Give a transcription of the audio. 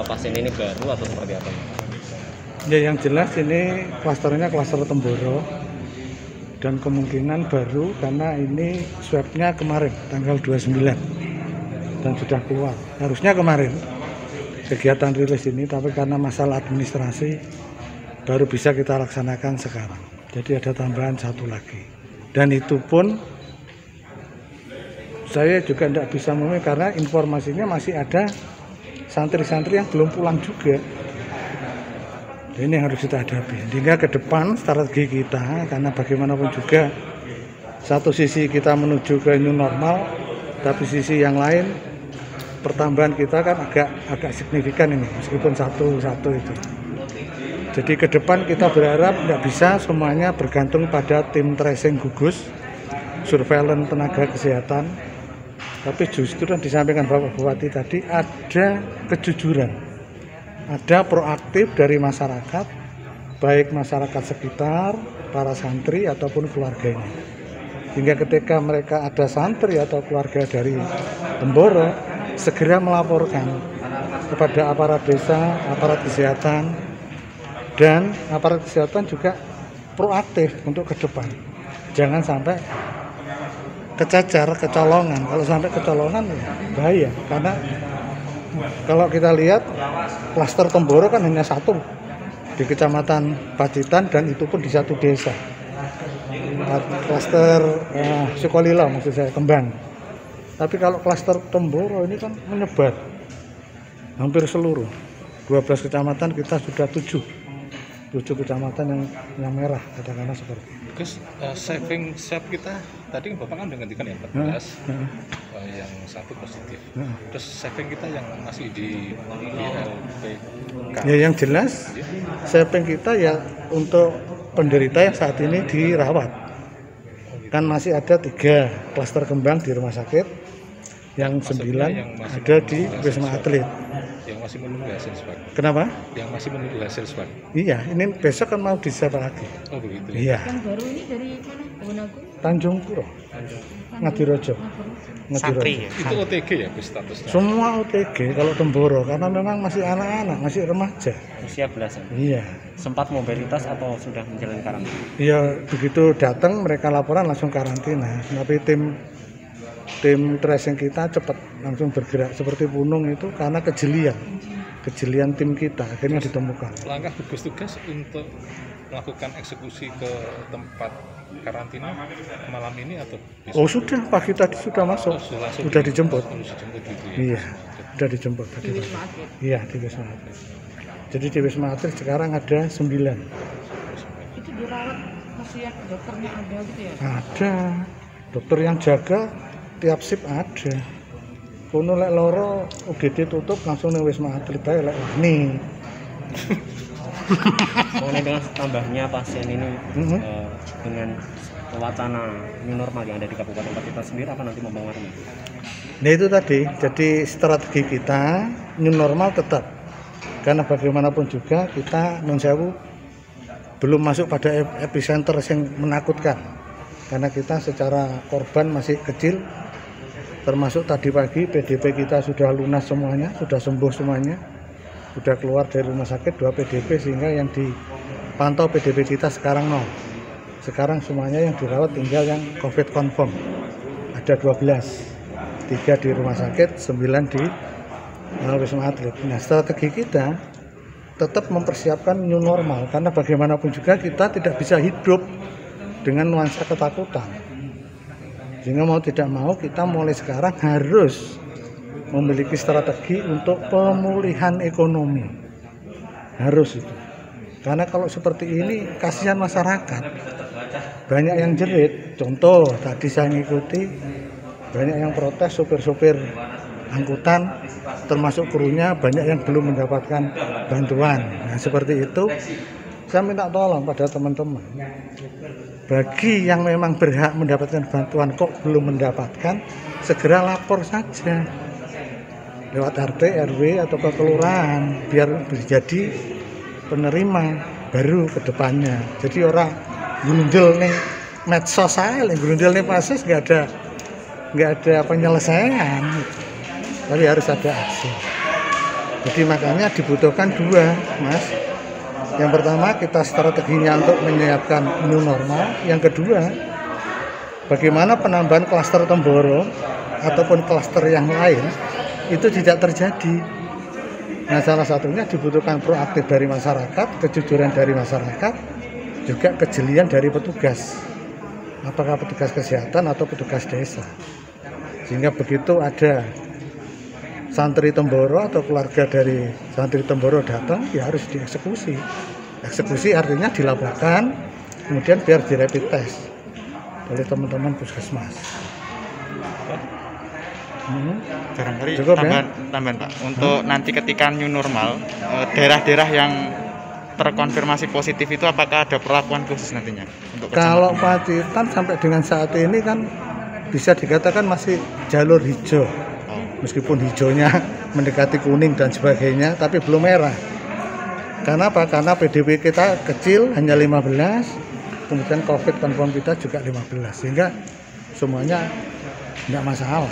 pasien ini baru atau seperti apa? Ya yang jelas ini klasternya klaster Temboro dan kemungkinan baru karena ini swabnya kemarin tanggal 29 dan sudah keluar. Harusnya kemarin kegiatan rilis ini, tapi karena masalah administrasi baru bisa kita laksanakan sekarang. Jadi ada tambahan satu lagi. Dan itu pun saya juga tidak bisa memilih karena informasinya masih ada santri-santri yang belum pulang juga. Ini harus kita hadapi. Hingga ke depan strategi kita, karena bagaimanapun juga satu sisi kita menuju ke new normal, tapi sisi yang lain pertambahan kita kan agak signifikan ini, meskipun satu itu. Jadi ke depan kita berharap tidak bisa semuanya bergantung pada tim tracing gugus, surveillance tenaga kesehatan, tapi justru yang disampaikan Bapak Bupati tadi ada kejujuran, ada proaktif dari masyarakat, baik masyarakat sekitar, para santri ataupun keluarganya. Hingga ketika mereka ada santri atau keluarga dari Temboro, segera melaporkan kepada aparat desa, aparat kesehatan, dan aparat kesehatan juga proaktif untuk ke depan. Jangan sampai kecacar, kecolongan. Kalau sampai kecolongan ya bahaya, karena kalau kita lihat klaster Temboro kan hanya satu di Kecamatan Pacitan dan itu pun di satu desa. Klaster Sukolilo maksud saya, Kembang. Tapi kalau klaster Temboro ini kan menyebar hampir seluruh 12 kecamatan, kita sudah 7 kecamatan yang merah, katakanlah seperti itu. Terus saving swab kita tadi Bapak kan udah gantikan ya 14 yang satu positif. Terus saving kita yang masih di LPK. Ya yang jelas saving kita ya untuk penderita yang saat ini dirawat. Kan masih ada 3 klaster kembang di rumah sakit, yang 9 ada di Wisma Atlet. Yang masih menunggu hasil swab. Kenapa? Yang masih menunggu hasil swab. Iya, ini besok kan mau diswab lagi. Oh begitu. Iya. Yang baru ini dari mana? Kebun Tanjung Puro, Ngadirojo. Santri ya? Itu OTG ya statusnya? Semua OTG kalau Temboro, karena memang masih anak-anak, masih remaja. Usia belasan. Iya. Sempat mobilitas atau sudah menjalani karantina? Iya, begitu datang mereka laporan langsung karantina. Tapi tim tracing kita cepat langsung bergerak seperti Punung itu karena kejelian tim kita akhirnya ditemukan. Langkah gugus tugas untuk melakukan eksekusi ke tempat karantina malam ini atau besok? Oh sudah, pagi tadi sudah masuk, sudah dijemput. Iya, sudah dijemput tadi. Iya, di Wisma Atlet. Jadi di Wisma Atlet sekarang ada 9. Itu dirawat masih yang dokternya ada gitu ya? Ada, dokter yang jaga tiap sip ada. Kono lek loro UGD tutup langsung ning Wisma Atlet ae lek wani. Mengenai dengan tambahnya pasien ini dengan wacana new normal yang ada di Kabupaten Pacitan sendiri, apa nanti mempengaruhi? Nah itu tadi, jadi strategi kita new normal tetap, karena bagaimanapun juga kita nun sewu belum masuk pada epicenter yang menakutkan, karena kita secara korban masih kecil, termasuk tadi pagi PDP kita sudah lunas semuanya, sudah sembuh semuanya, sudah keluar dari rumah sakit 2 PDP, sehingga yang dipantau PDP kita sekarang 0. Sekarang semuanya yang dirawat tinggal yang COVID confirm ada 12, 3 di rumah sakit, 9 di Wisma Atlet. Nah strategi kita tetap mempersiapkan new normal, karena bagaimanapun juga kita tidak bisa hidup dengan nuansa ketakutan. Sehingga mau tidak mau kita mulai sekarang harus memiliki strategi untuk pemulihan ekonomi. Harus itu. Karena kalau seperti ini kasihan masyarakat. Banyak yang jerit. Contoh tadi saya ngikuti, banyak yang protes sopir-sopir angkutan, termasuk krunya banyak yang belum mendapatkan bantuan. Nah seperti itu saya minta tolong pada teman-teman. Bagi yang memang berhak mendapatkan bantuan kok belum mendapatkan, segera lapor saja lewat RT, RW atau ke kelurahan biar jadi penerima baru ke depannya. Jadi orang grundel nih medsos saya, grundel nih pasus nggak ada penyelesaian, tapi harus ada aksi. Jadi makanya dibutuhkan dua, Mas. Yang pertama kita strateginya untuk menyiapkan new normal. Yang kedua, bagaimana penambahan klaster Temboro ataupun klaster yang lain itu tidak terjadi. Nah, salah satunya dibutuhkan proaktif dari masyarakat, kejujuran dari masyarakat, juga kejelian dari petugas. Apakah petugas kesehatan atau petugas desa. Sehingga begitu ada santri Temboro atau keluarga dari santri Temboro datang, ya harus dieksekusi. Eksekusi artinya dilaporkan, kemudian biar di rapid test oleh teman-teman puskesmas. Barangkali Cukup, tambahan Pak, untuk nanti ketika new normal, daerah-daerah yang terkonfirmasi positif itu apakah ada perlakuan khusus nantinya untuk Kalau kecamatan? Pacitan sampai dengan saat ini kan bisa dikatakan masih jalur hijau. Meskipun hijaunya mendekati kuning dan sebagainya, tapi belum merah. Karena apa? Karena PDB kita kecil, hanya 15, kemudian COVID confirm kita juga 15, sehingga semuanya tidak masalah.